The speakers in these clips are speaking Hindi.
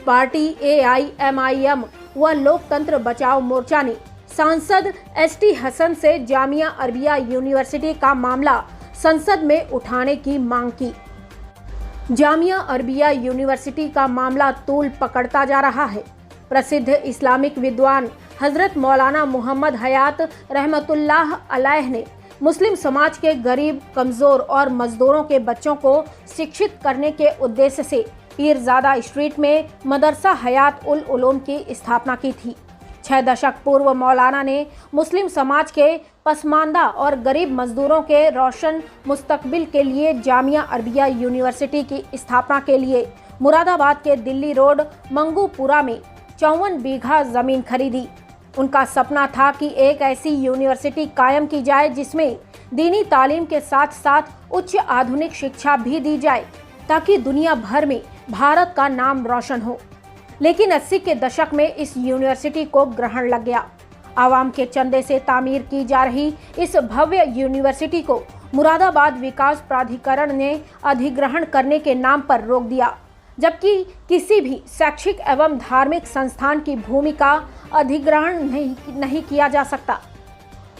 पार्टी AIMIM व लोकतंत्र बचाओ मोर्चा ने सांसद ST हसन से जामिया अरबिया यूनिवर्सिटी का मामला संसद में उठाने की मांग की। जामिया अरबिया यूनिवर्सिटी का मामला तूल पकड़ता जा रहा है। प्रसिद्ध इस्लामिक विद्वान हजरत मौलाना मोहम्मद हयात रहमतुल्लाह अलैह ने मुस्लिम समाज के गरीब, कमज़ोर और मजदूरों के बच्चों को शिक्षित करने के उद्देश्य से पीरजादा स्ट्रीट में मदरसा हयात उल उलूम की स्थापना की थी। 6 दशक पूर्व मौलाना ने मुस्लिम समाज के पसमानदा और गरीब मजदूरों के रोशन मुस्तकबिल के लिए जामिया अरबिया यूनिवर्सिटी की स्थापना के लिए मुरादाबाद के दिल्ली रोड मंगूपुरा में 54 बीघा ज़मीन खरीदी। उनका सपना था कि एक ऐसी यूनिवर्सिटी कायम की जाए जिसमें दीनी तालीम के साथ साथ उच्च आधुनिक शिक्षा भी दी जाए, ताकि दुनिया भर में भारत का नाम रोशन हो। लेकिन 80 के दशक में इस यूनिवर्सिटी को ग्रहण लग गया। आवाम के चंदे से तामीर की जा रही इस भव्य यूनिवर्सिटी को मुरादाबाद विकास प्राधिकरण ने अधिग्रहण करने के नाम पर रोक दिया, जबकि किसी भी शैक्षिक एवं धार्मिक संस्थान की भूमि का अधिग्रहण नहीं किया जा सकता।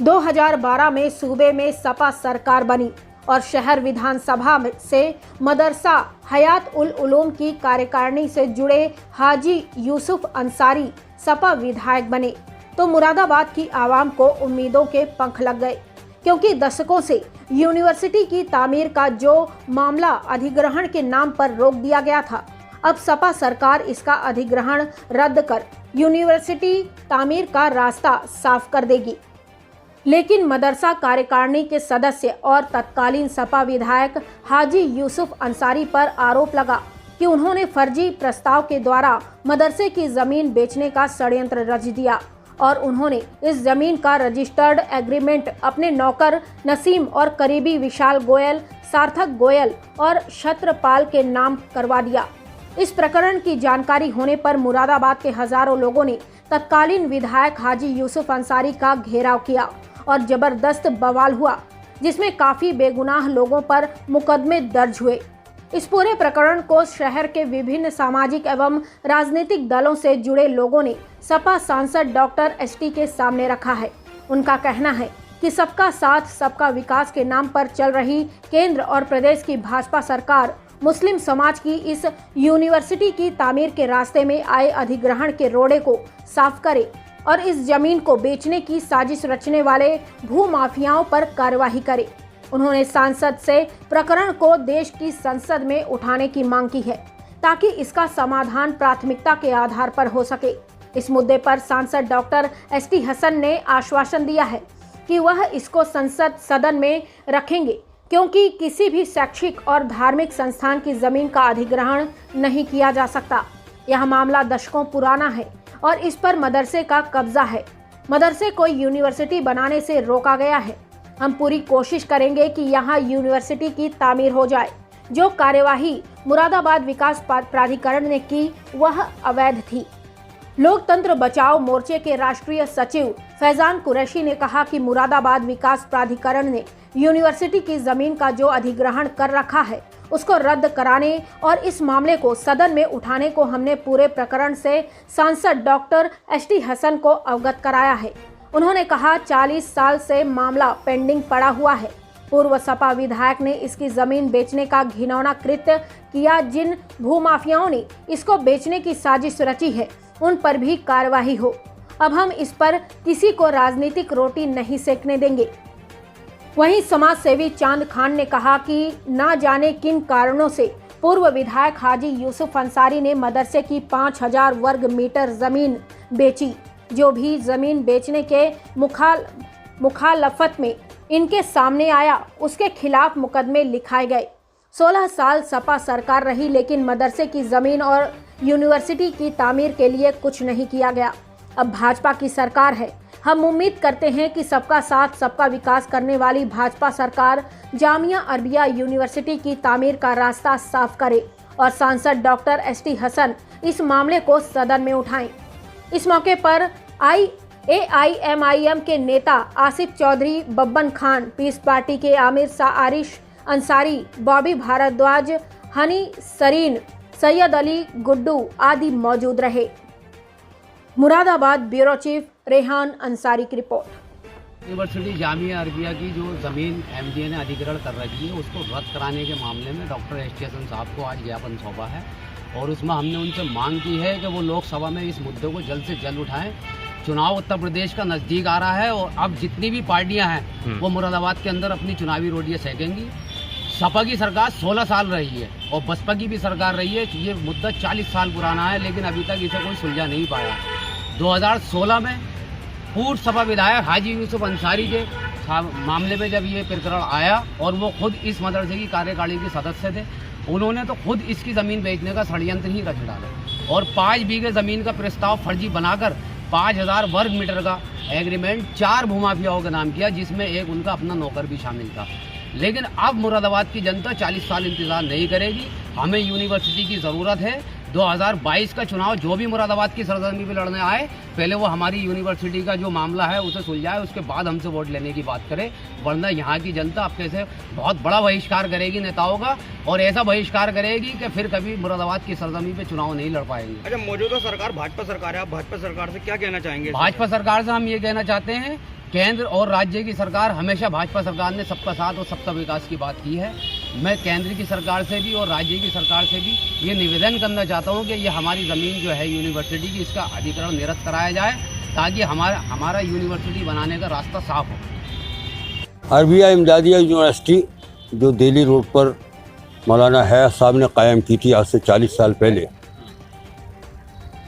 2012 में सूबे में सपा सरकार बनी और शहर विधानसभा से मदरसा हयात उल उलूम की कार्यकारिणी से जुड़े हाजी यूसुफ अंसारी सपा विधायक बने, तो मुरादाबाद की आवाम को उम्मीदों के पंख लग गए, क्योंकि दशकों से यूनिवर्सिटी की तामीर का जो मामला अधिग्रहण के नाम पर रोक दिया गया था, अब सपा सरकार इसका अधिग्रहण रद्द कर यूनिवर्सिटी तामीर का रास्ता साफ कर देगी। लेकिन मदरसा कार्यकारिणी के सदस्य और तत्कालीन सपा विधायक हाजी यूसुफ अंसारी पर आरोप लगा कि उन्होंने फर्जी प्रस्ताव के द्वारा मदरसे की जमीन बेचने का षड्यंत्र रच दिया और उन्होंने इस जमीन का रजिस्टर्ड एग्रीमेंट अपने नौकर नसीम और करीबी विशाल गोयल, सार्थक गोयल और छत्रपाल के नाम करवा दिया। इस प्रकरण की जानकारी होने पर मुरादाबाद के हजारों लोगों ने तत्कालीन विधायक हाजी यूसुफ अंसारी का घेराव किया और जबरदस्त बवाल हुआ, जिसमें काफी बेगुनाह लोगों पर मुकदमे दर्ज हुए। इस पूरे प्रकरण को शहर के विभिन्न सामाजिक एवं राजनीतिक दलों से जुड़े लोगों ने सपा सांसद डॉक्टर ST के सामने रखा है। उनका कहना है कि सबका साथ सबका विकास के नाम पर चल रही केंद्र और प्रदेश की भाजपा सरकार मुस्लिम समाज की इस यूनिवर्सिटी की तामीर के रास्ते में आए अधिग्रहण के रोड़े को साफ करे और इस जमीन को बेचने की साजिश रचने वाले भूमाफियाओं पर कार्यवाही करे। उन्होंने सांसद से प्रकरण को देश की संसद में उठाने की मांग की है, ताकि इसका समाधान प्राथमिकता के आधार पर हो सके। इस मुद्दे पर सांसद डॉक्टर ST हसन ने आश्वासन दिया है कि वह इसको संसद सदन में रखेंगे, क्योंकि किसी भी शैक्षिक और धार्मिक संस्थान की जमीन का अधिग्रहण नहीं किया जा सकता। यह मामला दशकों पुराना है और इस पर मदरसे का कब्जा है। मदरसे को यूनिवर्सिटी बनाने से रोका गया है। हम पूरी कोशिश करेंगे कि यहाँ यूनिवर्सिटी की तामीर हो जाए। जो कार्यवाही मुरादाबाद विकास प्राधिकरण ने की वह अवैध थी। लोकतंत्र बचाओ मोर्चे के राष्ट्रीय सचिव फैजान कुरैशी ने कहा कि मुरादाबाद विकास प्राधिकरण ने यूनिवर्सिटी की जमीन का जो अधिग्रहण कर रखा है उसको रद्द कराने और इस मामले को सदन में उठाने को हमने पूरे प्रकरण से सांसद डॉक्टर ST हसन को अवगत कराया है। उन्होंने कहा 40 साल से मामला पेंडिंग पड़ा हुआ है। पूर्व सपा विधायक ने इसकी जमीन बेचने का घिनौना कृत्य किया। जिन भूमाफियाओं ने इसको बेचने की साजिश रची है उन पर भी कार्यवाही हो। अब हम इस पर किसी को राजनीतिक रोटी नहीं सेकने देंगे। वहीं समाज सेवी चांद खान ने कहा कि ना जाने किन कारणों से पूर्व विधायक हाजी यूसुफ अंसारी ने मदरसे की 5000 वर्ग मीटर जमीन बेची। जो भी जमीन बेचने के मुखालफत में इनके सामने आया उसके खिलाफ मुकदमे लिखाए गए। 16 साल सपा सरकार रही, लेकिन मदरसे की जमीन और यूनिवर्सिटी की तामीर के लिए कुछ नहीं किया गया। अब भाजपा की सरकार है। हम उम्मीद करते हैं कि सबका साथ सबका विकास करने वाली भाजपा सरकार जामिया अरबिया यूनिवर्सिटी की तामीर का रास्ता साफ करे और सांसद डॉक्टर ST हसन इस मामले को सदन में उठाएं। इस मौके पर AIMIM के नेता आसिफ चौधरी, बब्बन खान, पीस पार्टी के आमिर आरिश अंसारी, बॉबी भारद्वाज, हनी सरीन, सैयद अली, गुड्डू आदि मौजूद रहे। मुरादाबाद ब्यूरो चीफ रेहान अंसारी की रिपोर्ट। यूनिवर्सिटी जामिया अरबिया की जो ज़मीन एमडीए ने अधिग्रहण कर रखी है उसको रद्द कराने के मामले में डॉक्टर एस.टी. हसन साहब को आज ज्ञापन सौंपा है और उसमें हमने उनसे मांग की है कि वो लोकसभा में इस मुद्दे को जल्द से जल्द उठाएं। चुनाव उत्तर प्रदेश का नज़दीक आ रहा है और अब जितनी भी पार्टियां हैं वो मुरादाबाद के अंदर अपनी चुनावी रोटियां सेकेंगी। सपा की सरकार 16 साल रही है और बसपा की भी सरकार रही है। ये मुद्दा 40 साल पुराना है लेकिन अभी तक इसे कोई सुलझा नहीं पाया। 2016 में पूर्व सपा विधायक हाजी यूसुफ अंसारी के मामले में जब ये प्रकरण आया और वो खुद इस मदरसे की कार्यकारिणी के सदस्य थे, उन्होंने तो खुद इसकी ज़मीन बेचने का षड्यंत्र ही रच डाला और 5 बीघे ज़मीन का प्रस्ताव फर्जी बनाकर 5000 वर्ग मीटर का एग्रीमेंट 4 भूमाफियाओं का नाम किया, जिसमें एक उनका अपना नौकर भी शामिल था। लेकिन अब मुरादाबाद की जनता 40 साल इंतजार नहीं करेगी। हमें यूनिवर्सिटी की ज़रूरत है। 2022 का चुनाव जो भी मुरादाबाद की सरजमी पे लड़ने आए, पहले वो हमारी यूनिवर्सिटी का जो मामला है उसे सुलझाए, उसके बाद हमसे वोट लेने की बात करे। वरना यहाँ की जनता अब कैसे बहुत बड़ा बहिष्कार करेगी नेताओं का और ऐसा बहिष्कार करेगी कि फिर कभी मुरादाबाद की सरजमी पे चुनाव नहीं लड़ पाएंगे। अच्छा, मौजूदा सरकार भाजपा सरकार है, आप भाजपा सरकार से क्या कहना चाहेंगे? भाजपा सरकार से हम ये कहना चाहते हैं, केंद्र और राज्य की सरकार हमेशा भाजपा सरकार ने सबका साथ और सबका विकास की बात की है। मैं केंद्र की सरकार से भी और राज्य की सरकार से भी ये निवेदन करना चाहता हूँ कि ये हमारी ज़मीन जो है यूनिवर्सिटी की, इसका अधिग्रहण निरस्त कराया जाए ताकि हमारा यूनिवर्सिटी बनाने का रास्ता साफ हो। अरबिया इमदादिया यूनिवर्सिटी जो दिल्ली रोड पर मौलाना हयात साहब ने कायम की थी आज से 40 साल पहले,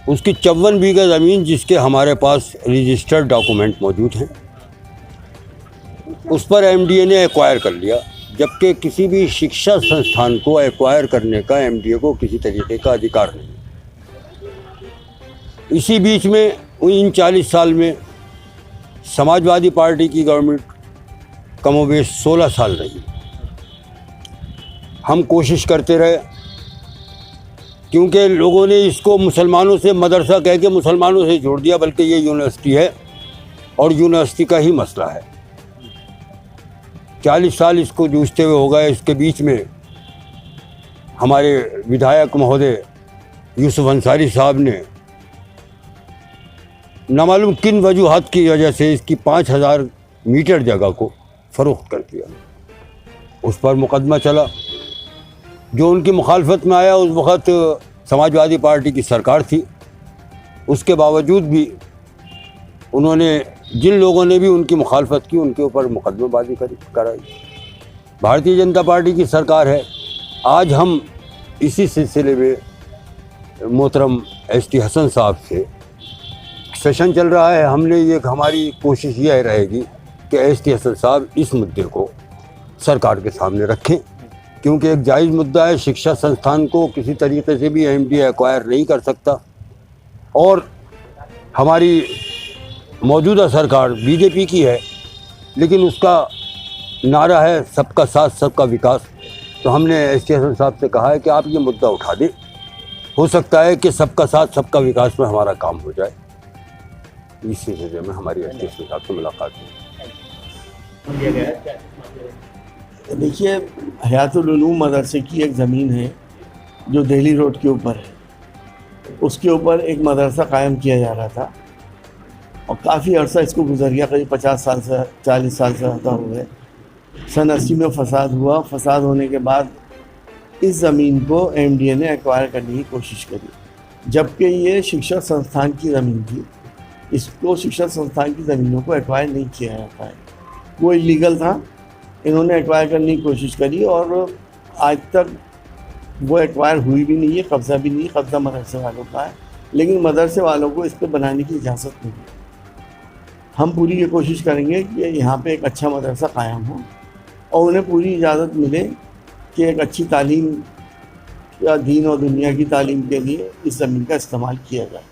उसकी 54 बीघा ज़मीन जिसके हमारे पास रजिस्टर्ड डॉक्यूमेंट मौजूद हैं, उस पर एमडीए ने एक्वायर कर लिया, जबकि किसी भी शिक्षा संस्थान को एक्वायर करने का एमडीए को किसी तरीके का अधिकार नहीं। इसी बीच में इन 40 साल में समाजवादी पार्टी की गवर्नमेंट कमोबेश 16 साल रही। हम कोशिश करते रहे क्योंकि लोगों ने इसको मुसलमानों से मदरसा कह के मुसलमानों से जोड़ दिया, बल्कि ये यूनिवर्सिटी है और यूनिवर्सिटी का ही मसला है। 40 साल इसको जूझते हुए हो गए। इसके बीच में हमारे विधायक महोदय यूसुफ अंसारी साहब ने नामालूम किन वजूहात की वजह से इसकी 5000 मीटर जगह को फ़रोख्त कर दिया। उस पर मुकदमा चला। जो उनकी मुखालफत में आया उस वक़्त समाजवादी पार्टी की सरकार थी। उसके बावजूद भी उन्होंने, जिन लोगों ने भी उनकी मुखालफत की, उनके ऊपर मुकदमेबाजी कराई। भारतीय जनता पार्टी की सरकार है। आज हम इसी सिलसिले में मोहतरम एस.टी. हसन साहब से सेशन चल रहा है। हमारी कोशिश यह रहेगी कि एस.टी. हसन साहब इस मुद्दे को सरकार के सामने रखें, क्योंकि एक जायज़ मुद्दा है। शिक्षा संस्थान को किसी तरीके से भी एमडीए एक्वायर नहीं कर सकता और हमारी मौजूदा सरकार बीजेपी की है, लेकिन उसका नारा है सबका साथ सबका विकास। तो हमने एस.टी. हसन साहब से कहा है कि आप ये मुद्दा उठा दें, हो सकता है कि सबका साथ सबका विकास में हमारा काम हो जाए। इस सिलसिले में हमारी एस.टी. हसन साहब से मुलाकात हुई। देखिए, हयातुल उलूम मदरसे की एक ज़मीन है जो दिल्ली रोड के ऊपर है। उसके ऊपर एक मदरसा कायम किया जा रहा था और काफ़ी अर्सा इसको गुजर गया, करीब 50 साल से 40 साल से ज़्यादा हो गए। सन 80 में फसाद हुआ। फसाद होने के बाद इस ज़मीन को एमडीए ने एक्वायर करने की कोशिश करी, जबकि ये शिक्षा संस्थान की ज़मीन थी। इसको शिक्षा संस्थान की ज़मीनों को एक्वायर नहीं किया जाता है, वो इलीगल था। इन्होंने एक्वायर करने की कोशिश करी और आज तक वो एक्वायर हुई भी नहीं है, कब्ज़ा भी नहीं। कब्ज़ा मदरसे वालों का है, लेकिन मदरसे वालों को इस पर बनाने की इजाज़त नहीं है। हम पूरी ये कोशिश करेंगे कि यहाँ पे एक अच्छा मदरसा कायम हो और उन्हें पूरी इजाज़त मिले कि एक अच्छी तालीम या दीन और दुनिया की तालीम के लिए इस ज़मीन का इस्तेमाल किया जाए।